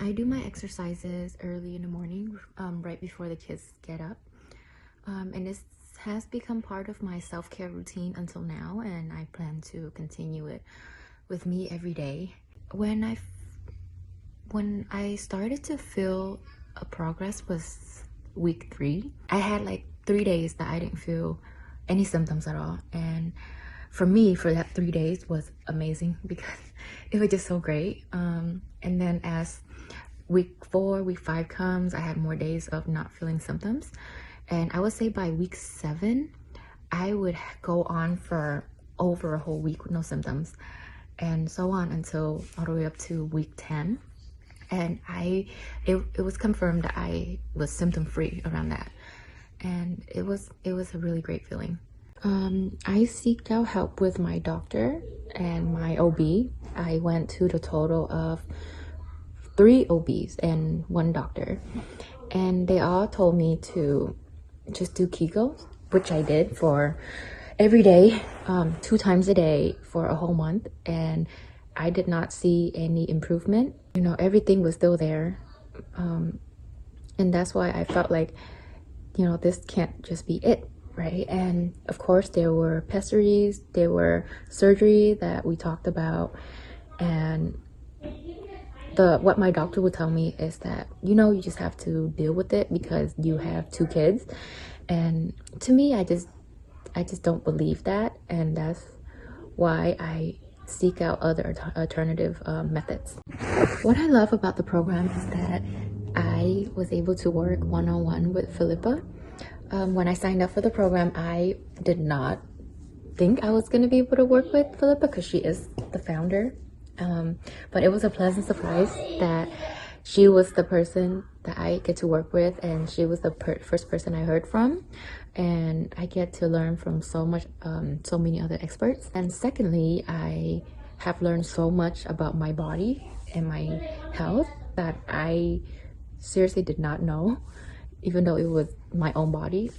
I do my exercises early in the morning, right before the kids get up. And this has become part of my self-care routine until now, and I plan to continue it with me every day. When I started to feel a progress was week 3. I had like 3 days that I didn't feel any symptoms at all, and for me, for that 3 days was amazing because it was just so great. And then as week 4, week 5 comes, I had more days of not feeling symptoms. And I would say by week 7, I would go on for over a whole week with no symptoms. And so on until all the way up to week 10. And it was confirmed that I was symptom-free around that. And it was a really great feeling. I seeked out help with my doctor and my OB. I went to the total of 3 OBs and 1 doctor, and they all told me to just do Kegels, which I did for every day, 2 times a day for a whole month, and I did not see any improvement. You know, everything was still there, and that's why I felt like, you know, this can't just be it. Right. And of course there were pessaries, there were surgery that we talked about, and what my doctor would tell me is that, you know, you just have to deal with it because you have 2 kids. And to me, I just don't believe that, and that's why I seek out other alternative methods. What I love about the program is that I was able to work one-on-one with Philippa. When I signed up for the program, I did not think I was going to be able to work with Philippa because she is the founder. But it was a pleasant surprise that she was the person that I get to work with, and she was the first person I heard from, and I get to learn from so many other experts. And secondly, I have learned so much about my body and my health that I seriously did not know, even though it was my own body.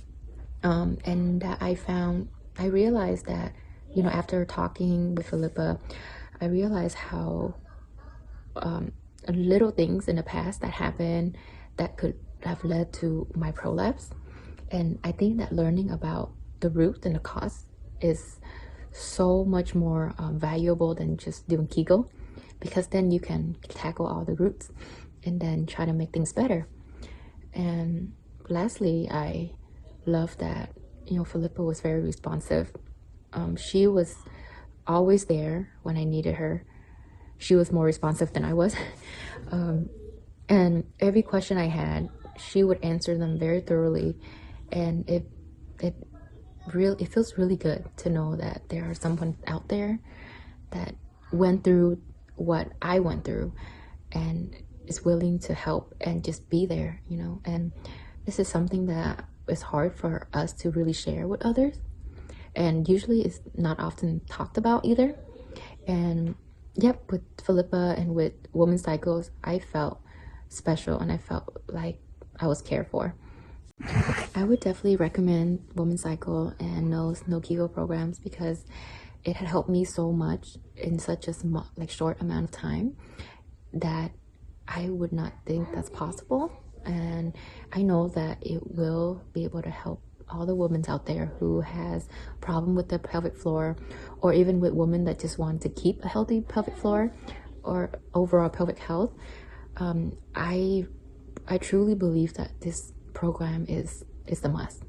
And that I realized that, you know, after talking with Philippa, I realized how little things in the past that happened that could have led to my prolapse. And I think that learning about the root and the cause is so much more valuable than just doing Kegel, because then you can tackle all the roots and then try to make things better. And lastly, I love that, you know, Philippa was very responsive. She was always there when I needed her. She was more responsive than I was. And every question I had, she would answer them very thoroughly. And it feels really good to know that there are someone out there that went through what I went through and is willing to help and just be there, you know. And this is something that is hard for us to really share with others, and usually it's not often talked about either. And yep, with Philippa and with Women's Cycles, I felt special and I felt like I was cared for. I would definitely recommend Women's Cycle and No Kegel programs because it had helped me so much in such a short amount of time that I would not think that's possible. And I know that it will be able to help all the women out there who has problem with the pelvic floor, or even with women that just want to keep a healthy pelvic floor or overall pelvic health. I truly believe that this program is the must.